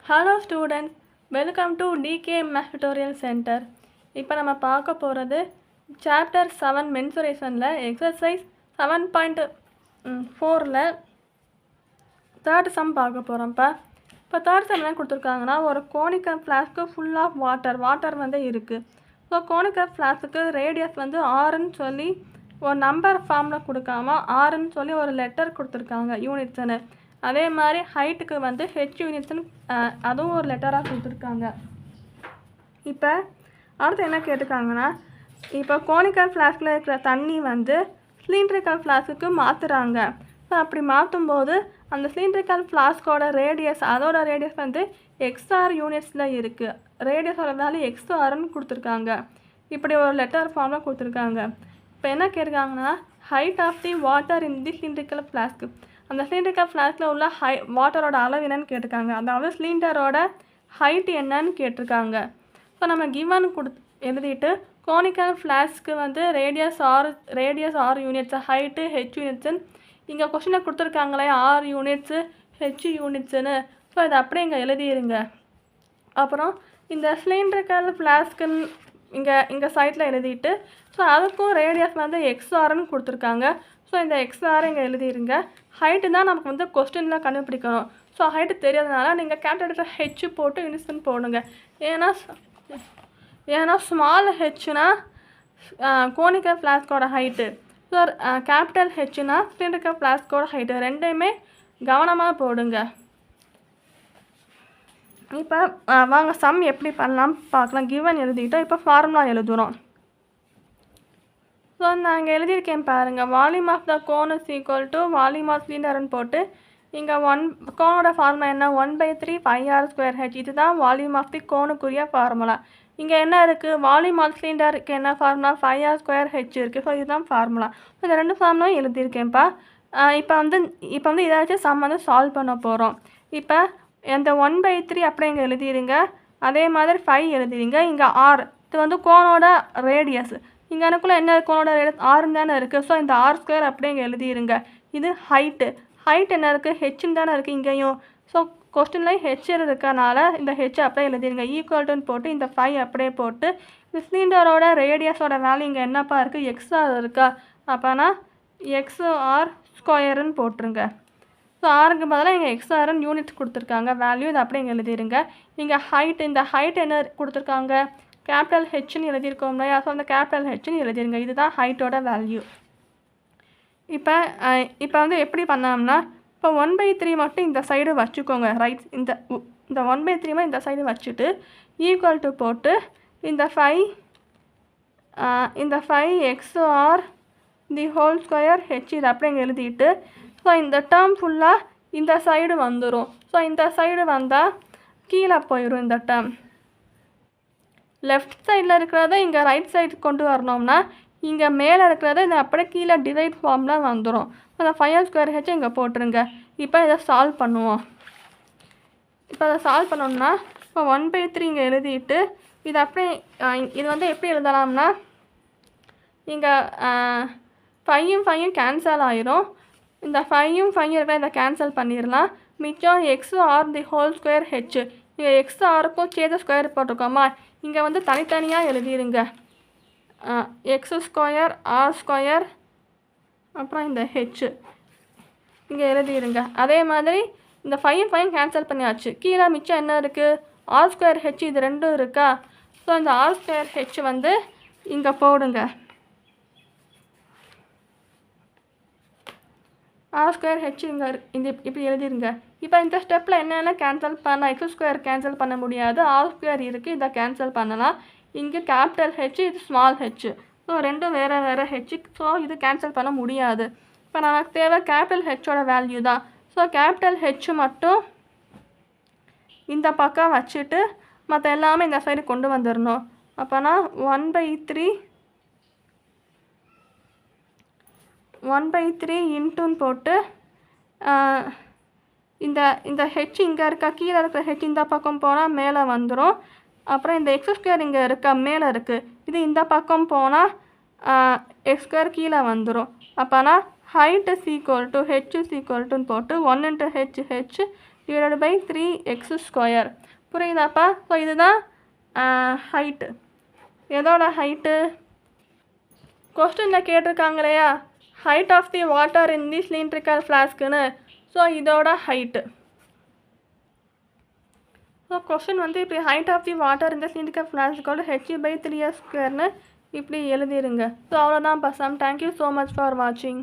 Hello students, welcome to DK Math Tutorial Center. இப்போ நம்ம பார்க்க போகிறது சாப்டர் 7 மென்சுரேஷனில் எக்ஸசைஸ் 7.4ல் தேர்ட் சம் பார்க்க போகிறோம்ப்பா. இப்போ தேர்ட் சம் என்ன கொடுத்துருக்காங்கன்னா, ஒரு conical flask full of water வந்து இருக்குது. ஸோ கோனிக்கல் ஃப்ளாஸ்க்கு ரேடியஸ் வந்து ஆறுன்னு சொல்லி ஒரு நம்பர் ஃபார்மில் கொடுக்காம ஆறுன்னு சொல்லி ஒரு லெட்டர் கொடுத்துருக்காங்க யூனிட்ஸ்னு. அதே மாதிரி ஹைட்டுக்கு வந்து ஹெச் யூனிட்ஸ்னு அதுவும் ஒரு லெட்டராக கொடுத்துருக்காங்க. இப்போ அடுத்து என்ன கேட்டிருக்காங்கன்னா, இப்போ கோனிக்கல் ஃப்ளாஸ்கில் இருக்கிற தண்ணி வந்து சிலிண்ட்ரிக்கல் ஃப்ளாஸ்க்கு மாற்றுறாங்க. ஸோ அப்படி மாற்றும்போது அந்த சிலிண்ட்ரிக்கல் ஃப்ளாஸ்கோட ரேடியஸ் வந்து எக்ஸ்ஆர் யூனிட்ஸில் இருக்குது. ரேடியஸோட வேல்யூ எக்ஸ்ஆர்னு கொடுத்துருக்காங்க. இப்படி ஒரு லெட்டர் ஃபார்மில் கொடுத்துருக்காங்க. இப்போ என்ன கேட்டிருக்காங்கன்னா, height of the water in the cylindrical flask, அந்த சிலிண்டரிக்கல் ஃப்ளாஸ்கில் உள்ள வாட்டரோட அளவு என்னன்னு கேட்டிருக்காங்க. அதாவது சிலிண்டரோட ஹைட் என்னன்னு கேட்டிருக்காங்க. ஸோ நம்ம கிவன் எழுதிட்டு கோனிக்கல் ஃப்ளாஸ்க்கு வந்து radius R units, height H யூனிட்ஸுன்னு இங்கே கொஸ்டினை கொடுத்துருக்காங்களே ஆர் யூனிட்ஸு ஹெச் யூனிட்ஸுன்னு. ஸோ இதை அப்படியே இங்கே எழுதிடுங்க. அப்புறம் இந்த சிலிண்டரிக்கல் ஃப்ளாஸ்க்குன்னு இங்கே சைட்டில் எழுதிட்டு, ஸோ அதுக்கும் ரேடியஸ் வந்து எக்ஸ்ஆர்னு கொடுத்துருக்காங்க. ஸோ இந்த எக்ஸ்ஆர் இங்கே எழுதிடுங்க. ஹைட்டு தான் நமக்கு வந்து கொஸ்டினில் கண்டுபிடிக்கணும். ஸோ ஹைட்டு தெரியாதனால நீங்கள் கேபிட்டல் ஹெச் போட்டு யூனிட்ஸ்னு போடுங்க. ஏன்னா ஸ்மால் ஹெச்னா கோனிக்கல் ஃப்ளாஸ்கோட ஹைட்டு, ஸோ கேபிட்டல் ஹெச்னா சிலிண்டரிக்கல் ஃப்ளாஸ்கோட ஹைட்டு, ரெண்டையுமே கவனமாக போடுங்க. இப்போ வாங்க சம் எப்படி பண்ணலாம் பார்க்கலாம். கிவன் எழுதிட்டோம். இப்போ ஃபார்முலா எழுதுகிறோம். ஸோ நான் இங்கே எழுதியிருக்கேன் பாருங்கள். Volume of the cone is equal to volume of சிலிண்டர்னு போட்டு இங்கே கோனோட ஃபார்முலா என்ன, 1/3 πr²h. இதுதான் வால்யூம் ஆஃப் தி கோனுக்குரிய ஃபார்முலா. இங்கே என்ன இருக்குது, வால்யூம் ஆஃப் சிலிண்டருக்கு என்ன ஃபார்முலா, 5r²h இருக்குது. ஸோ இதுதான் ஃபார்முலா. இந்த ரெண்டு ஃபார்முலாவும் எழுதியிருக்கேன்ப்பா. இப்போ வந்து இதாச்சும் சம் வந்து சால்வ் பண்ண போகிறோம். இப்போ இந்த 1/3 அப்படியே இங்கே எழுதிடுங்க. அதே மாதிரி 5 எழுதிடுங்க. இங்கே ஆர், இது வந்து கோனோட ரேடியஸ். இங்கே எனக்குள்ளே என்ன கோனோட ரேடியஸ் ஆறுன்னு தானே இருக்குது. ஸோ இந்த r² அப்படியே இங்கே எழுதிடுங்க. இது ஹைட் என்ன இருக்குது, ஹெச்ன்னு தானே இருக்குது இங்கேயும். ஸோ கொஸ்டின்லேயும் ஹெச் இருக்கனால இந்த ஹெச் அப்படியே எழுதிடுங்க. ஈக்குவல்ட்டுன்னு போட்டு இந்த 5 அப்படியே போட்டு இந்த சிலிண்டரோட ரேடியஸோட வேல்யூ இங்கே என்னப்பா இருக்குது, எக்ஸ்ஆர் இருக்கா. அப்போனா XR² போட்டுருங்க. ஸோ ஆறுக்கு பதிலாக இங்கே எக்ஸ்ஆர்னு யூனிட்ஸ் கொடுத்துருக்காங்க வேல்யூ. இது அப்படியே இங்கே எழுதிடுங்க. இங்கே இந்த ஹைட் என்ன கொடுத்துருக்காங்க, கேபிட்டல் ஹெச்னு எழுதியிருக்கோம் இல்லையா. ஸோ அந்த கேபிட்டல் ஹெச்னு எழுதிருங்க. இதுதான் ஹைட்டோட வேல்யூ. இப்போ வந்து எப்படி பண்ணோம்னா, இப்போ 1/3 மட்டும் இந்த சைடு வச்சுக்கோங்க. இந்த 1/3 இந்த சைடு வச்சுட்டு ஈக்குவல் டு போட்டு இந்த 5 XR the whole square H இது அப்படியே இங்கே எழுதிட்டு, ஸோ இந்த டேர்ம் ஃபுல்லாக இந்த சைடு வந்துடும். ஸோ இந்த சைடு வந்தால் கீழே போயிடும். இந்த டேர்ம் லெஃப்ட் சைடில் இருக்கிறத இங்கே ரைட் சைடு கொண்டு வரணும்னா இங்கே மேலே இருக்கிறத இந்த அப்படியே கீழே டிவைட் ஃபார்மில் வந்துடும். அந்த 5r²h இங்கே போட்டுருங்க. இப்போ இதை சால்வ் பண்ணுவோம். இப்போ அதை சால்வ் பண்ணோம்னா இப்போ 1/3 இங்கே எழுதிட்டு இது அப்படியே இது வந்து எப்படி எழுதலாம்னா, இங்கே 5 கேன்சல் ஆயிரும். இந்த 5 இருக்கிற இதை கேன்சல் பண்ணிடலாம். மிச்சம் XR the whole square H. இங்கே XRக்கும் சேர்த்து ஸ்கொயர் போட்டிருக்கோமா, இங்கே வந்து தனித்தனியாக எழுதிடுங்க. x² r² அப்புறம் இந்த ஹெச் இங்கே எழுதிடுங்க. அதே மாதிரி இந்த 5 கேன்சல் பண்ணியாச்சு. கீழே மிச்சம் என்ன இருக்குது, r²h இது ரெண்டும் இருக்கா. ஸோ இந்த r²h வந்து இங்கே போடுங்க. r²h இங்கே இப்படி எழுதிருங்க. இப்போ இந்த ஸ்டெப்பில் என்னென்ன கேன்சல் பண்ணலாம், x² கேன்சல் பண்ண முடியாது, r² இருக்குது, இதை கேன்சல் பண்ணலாம். இங்கே கேபிட்டல் ஹெச், இது ஸ்மால் ஹெச். ஸோ ரெண்டும் வேறு ஹெச். ஸோ இது கேன்சல் பண்ண முடியாது. இப்போ நமக்கு தேவை கேபிட்டல் ஹெச்சோட வேல்யூ தான். ஸோ கேபிட்டல் ஹெச் மட்டும் இந்த பக்கம் வச்சுட்டு மற்ற எல்லாமே இந்த சைடு கொண்டு வந்துடணும். அப்போனா 1/3 இன்ட்டுன்னு போட்டு இந்த ஹெச் இங்கே இருக்கா, கீழே இருக்கிற ஹெச் இந்த பக்கம் போனால் மேலே வந்துடும். அப்புறம் இந்த x² இங்கே இருக்கா, மேலே இருக்குது. இது இந்த பக்கம் போனால் x² கீழே வந்துடும். அப்போனா height is equal to h is equal to போட்டு 1 into h divided by 3x². புரியுதாப்பா? ஸோ இதுதான் ஹைட்டு. எதோட ஹைட்டு? கொஸ்டினில் கேட்டிருக்காங்க இல்லையா, height of the water in the cylindrical ஃப்ளாஸ்க்குன்னு. ஸோ இதோட ஹைட்டு. ஸோ கொஸ்டின் வந்து இப்படி ஹைட் ஆஃப் தி வாட்டர் இந்த சிலிண்ட்ரிக்கல் ஃப்ளாஸ்க்கோட h/3s² இப்படி எழுதிருங்க. ஸோ அவ்வளோதான் பசம். தேங்க்யூ ஸோ மச் ஃபார் வாட்சிங்.